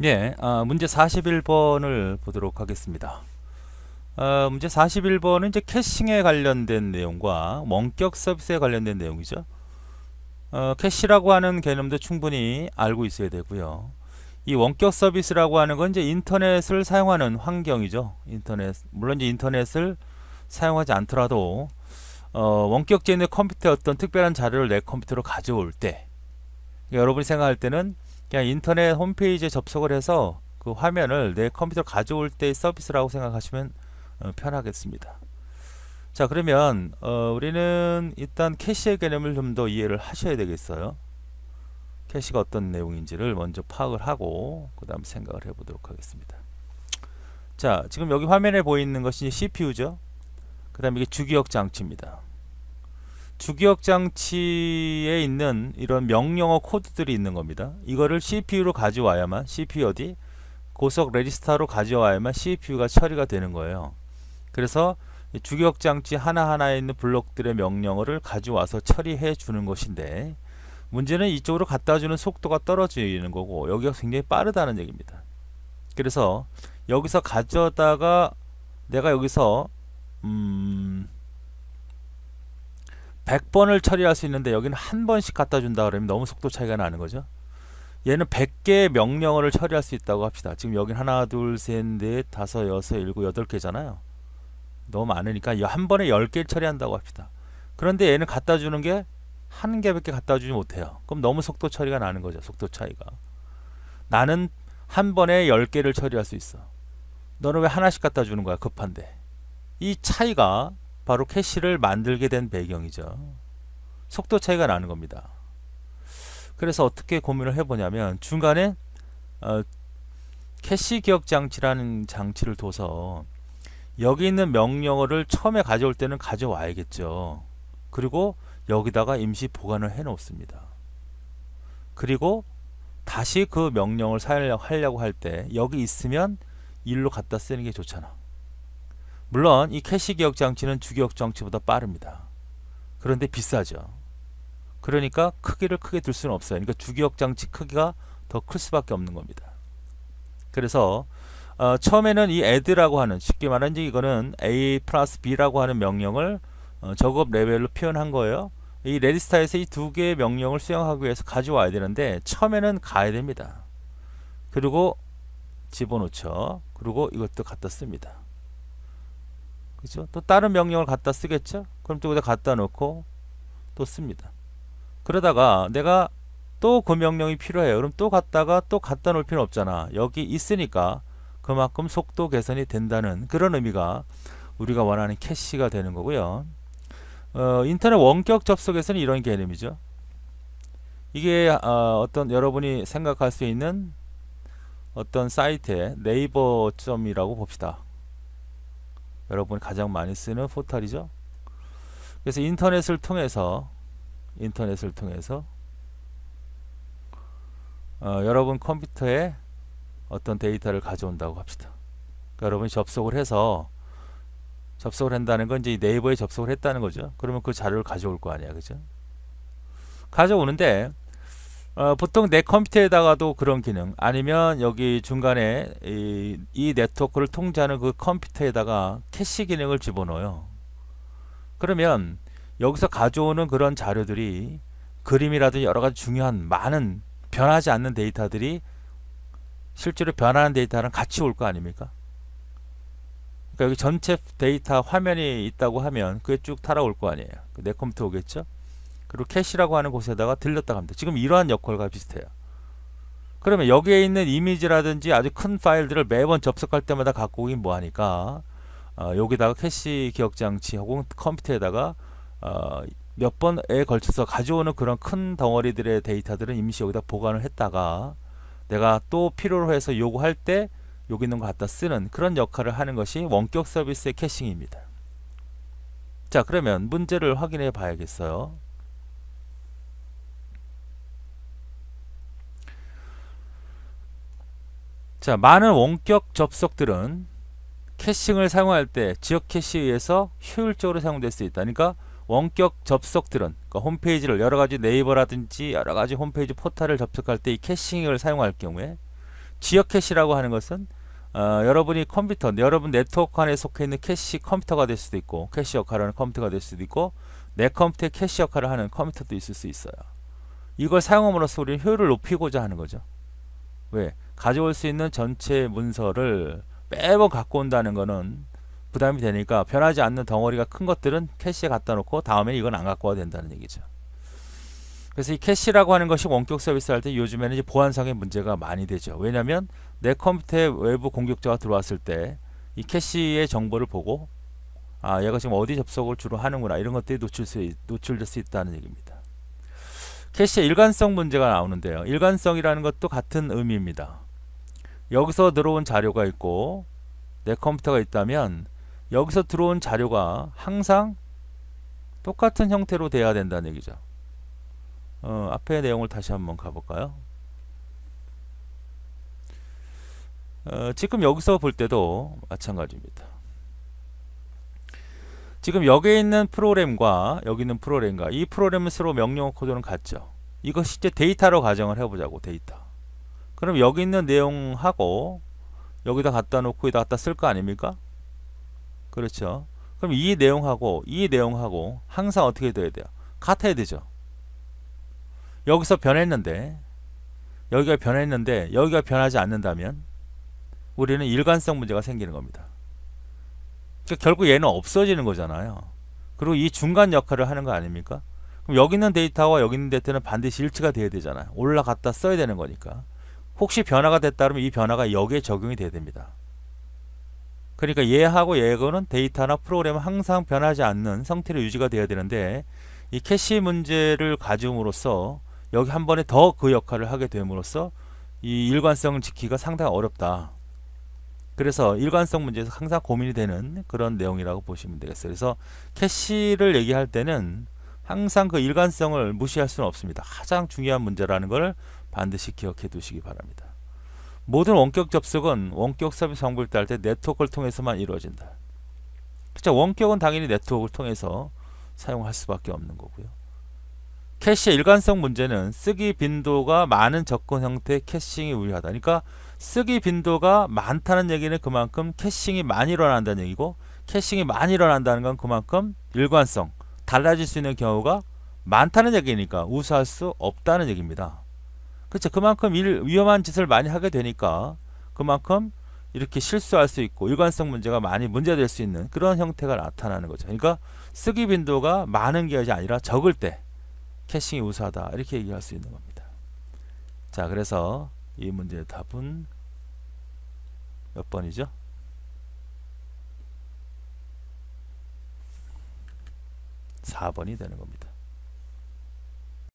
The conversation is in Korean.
예, 문제 41번을 보도록 하겠습니다. 문제 41번은 이제 캐싱에 관련된 내용과 원격 서비스에 관련된 내용이죠. 캐시라고 하는 개념도 충분히 알고 있어야 되고요. 이 원격 서비스라고 하는 건 이제 인터넷을 사용하는 환경이죠. 물론 이제 인터넷을 사용하지 않더라도 원격적인 내 컴퓨터에 어떤 특별한 자료를 내 컴퓨터로 가져올 때, 그러니까 여러분이 생각할 때는 그냥 인터넷 홈페이지에 접속을 해서 그 화면을 내 컴퓨터로 가져올 때의 서비스라고 생각하시면 편하겠습니다. 자, 그러면 우리는 일단 캐시의 개념을 좀 더 이해를 하셔야 되겠어요. 캐시가 어떤 내용인지를 먼저 파악을 하고 그 다음 생각을 해보도록 하겠습니다. 자, 지금 여기 화면에 보이는 것이 CPU죠. 그 다음에 이게 주기억 장치입니다. 주기억 장치에 있는 이런 명령어 코드들이 있는 겁니다. 이거를 CPU로 가져와야만, CPU 어디? 고속 레지스터로 가져와야만 CPU가 처리가 되는 거예요. 그래서 주기억 장치 하나하나에 있는 블록들의 명령어를 가져와서 처리해 주는 것인데, 문제는 이쪽으로 갖다 주는 속도가 떨어지는 거고 여기가 굉장히 빠르다는 얘기입니다. 그래서 여기서 가져다가 내가 여기서 100번을 처리할 수 있는데 여기는 한 번씩 갖다 준다 그러면 너무 속도 차이가 나는 거죠. 얘는 100개의 명령어를 처리할 수 있다고 합시다. 지금 여긴 하나, 둘, 셋, 넷, 다섯, 여섯, 일곱, 여덟 개잖아요. 너무 많으니까 한 번에 10개를 처리한다고 합시다. 그런데 얘는 갖다 주는 게 한 개밖에 갖다 주지 못해요. 그럼 너무 속도 처리가 나는 거죠. 속도 차이가. 나는 한 번에 10개를 처리할 수 있어. 너는 왜 하나씩 갖다 주는 거야? 급한데. 이 차이가 바로 캐시를 만들게 된 배경이죠. 속도 차이가 나는 겁니다. 그래서 어떻게 고민을 해보냐면 중간에 캐시 기억 장치라는 장치를 둬서 여기 있는 명령어를 처음에 가져올 때는 가져와야겠죠. 그리고 여기다가 임시 보관을 해 놓습니다. 그리고 다시 그 명령을 사용하려고 할 때 여기 있으면 일로 갖다 쓰는 게 좋잖아. 물론 이 캐시 기억 장치는 주기억 장치보다 빠릅니다. 그런데 비싸죠. 그러니까 크기를 크게 둘 수는 없어요. 그러니까 주기억 장치 크기가 더 클 수밖에 없는 겁니다. 그래서 처음에는 이 add라고 하는, 쉽게 말하면 이거는 a 플러스 b라고 하는 명령을 작업 레벨로 표현한 거예요. 이 레지스터에서 이 두 개의 명령을 수행하기 위해서 가져와야 되는데 처음에는 가야 됩니다. 그리고 집어넣죠. 그리고 이것도 갖다 씁니다. 그렇죠? 또 다른 명령을 갖다 쓰겠죠? 그럼 또 여기다 갖다 놓고 또 씁니다. 그러다가 내가 또 그 명령이 필요해요. 그럼 또 갖다가 또 갖다 놓을 필요는 없잖아. 여기 있으니까 그만큼 속도 개선이 된다는 그런 의미가 우리가 원하는 캐시가 되는 거고요. 인터넷 원격 접속에서는 이런 개념이죠. 이게 어떤 여러분이 생각할 수 있는 어떤 사이트의 네이버점이라고 봅시다. 여러분이 가장 많이 쓰는 포털이죠. 그래서 인터넷을 통해서 여러분 컴퓨터에 어떤 데이터를 가져온다고 합시다. 그러니까 여러분이 접속을 한다는 건 이제 네이버에 접속을 했다는 거죠. 그러면 그 자료를 가져올 거 아니야, 그죠? 가져오는데 보통 내 컴퓨터에다가도 그런 기능, 아니면 여기 중간에 이 네트워크를 통제하는 그 컴퓨터에다가 캐시 기능을 집어넣어요. 그러면 여기서 가져오는 그런 자료들이 그림이라든지 여러 가지 중요한 많은 변하지 않는 데이터들이 실제로 변하는 데이터랑 같이 올 거 아닙니까? 그러니까 여기 전체 데이터 화면이 있다고 하면 그게 쭉 따라올 거 아니에요. 내 컴퓨터 오겠죠? 그리고 캐시라고 하는 곳에다가 들렸다 갑니다. 지금 이러한 역할과 비슷해요. 그러면 여기에 있는 이미지라든지 아주 큰 파일들을 매번 접속할 때마다 갖고 오긴 뭐하니까 여기다가 캐시 기억 장치 혹은 컴퓨터에다가 몇 번에 걸쳐서 가져오는 그런 큰 덩어리들의 데이터들은 임시 여기다 보관을 했다가 내가 또 필요로 해서 요구할 때 여기 있는 거 갖다 쓰는 그런 역할을 하는 것이 원격 서비스의 캐싱입니다. 자, 그러면 문제를 확인해 봐야겠어요. 자, 많은 원격 접속들은 캐싱을 사용할 때 지역 캐시에 의해서 효율적으로 사용될 수 있다. 그러니까 원격 접속들은 그러니까 홈페이지를 여러 가지 네이버라든지 여러 가지 홈페이지 포털을 접속할 때 이 캐싱을 사용할 경우에 지역 캐시라고 하는 것은 여러분이 컴퓨터, 여러분 네트워크 안에 속해 있는 캐시 컴퓨터가 될 수도 있고, 캐시 역할을 하는 컴퓨터가 될 수도 있고, 내 컴퓨터에 캐시 역할을 하는 컴퓨터도 있을 수 있어요. 이걸 사용함으로써 우리는 효율을 높이고자 하는 거죠. 왜? 가져올 수 있는 전체 문서를 매번 갖고 온다는 거는 부담이 되니까 변하지 않는 덩어리가 큰 것들은 캐시에 갖다 놓고 다음에 이건 안 갖고 와도 된다는 얘기죠. 그래서 이 캐시라고 하는 것이 원격 서비스 할 때 요즘에는 이제 보안상의 문제가 많이 되죠. 왜냐하면 내 컴퓨터에 외부 공격자가 들어왔을 때 이 캐시의 정보를 보고 얘가 지금 어디 접속을 주로 하는구나 이런 것들이 노출될 수 있다는 얘기입니다. 캐시의 일관성 문제가 나오는데요. 일관성이라는 것도 같은 의미입니다. 여기서 들어온 자료가 있고 내 컴퓨터가 있다면 여기서 들어온 자료가 항상 똑같은 형태로 돼야 된다는 얘기죠. 앞에 내용을 다시 한번 가볼까요? 지금 여기서 볼 때도 마찬가지입니다. 지금 여기에 있는 프로그램과 여기 있는 프로그램과 이 프로그램은 서로 명령 코드는 같죠. 이것이 이제 데이터로 가정을 해보자고. 데이터. 그럼 여기 있는 내용하고 여기다 갖다 놓고 여기다 갖다 쓸 거 아닙니까? 그렇죠. 그럼 이 내용하고 항상 어떻게 돼야 돼요? 같아야 되죠. 여기서 변했는데 여기가 변하지 않는다면 우리는 일관성 문제가 생기는 겁니다. 그러니까 결국 얘는 없어지는 거잖아요. 그리고 이 중간 역할을 하는 거 아닙니까? 그럼 여기 있는 데이터와 여기 있는 데이터는 반드시 일치가 돼야 되잖아요. 올라갔다 써야 되는 거니까. 혹시 변화가 됐다 그러면 이 변화가 여기에 적용이 돼야 됩니다. 그러니까 얘하고 얘하고는 데이터나 프로그램은 항상 변하지 않는 상태로 유지가 돼야 되는데 이 캐시 문제를 가져옴으로써 여기 한 번에 더 그 역할을 하게 됨으로써 이 일관성을 지키기가 상당히 어렵다. 그래서 일관성 문제에서 항상 고민이 되는 그런 내용이라고 보시면 되겠어요. 그래서 캐시를 얘기할 때는 항상 그 일관성을 무시할 수는 없습니다. 가장 중요한 문제라는 걸 반드시 기억해 두시기 바랍니다. 모든 원격 접속은 원격 서비스 정보를 따를 때 네트워크를 통해서만 이루어진다. 그렇죠. 원격은 당연히 네트워크를 통해서 사용할 수밖에 없는 거고요. 캐시의 일관성 문제는 쓰기 빈도가 많은 접근 형태의 캐싱이 유리하다. 그러니까 쓰기 빈도가 많다는 얘기는 그만큼 캐싱이 많이 일어난다는 얘기고, 캐싱이 많이 일어난다는 건 그만큼 일관성, 달라질 수 있는 경우가 많다는 얘기니까 우수할 수 없다는 얘기입니다. 그렇죠. 그만큼 위험한 짓을 많이 하게 되니까 그만큼 이렇게 실수할 수 있고 일관성 문제가 많이 문제될 수 있는 그런 형태가 나타나는 거죠. 그러니까 쓰기 빈도가 많은 게 아니라 적을 때 캐싱이 우수하다 이렇게 얘기할 수 있는 겁니다. 자, 그래서 이 문제의 답은 몇 번이죠? 4번이 되는 겁니다.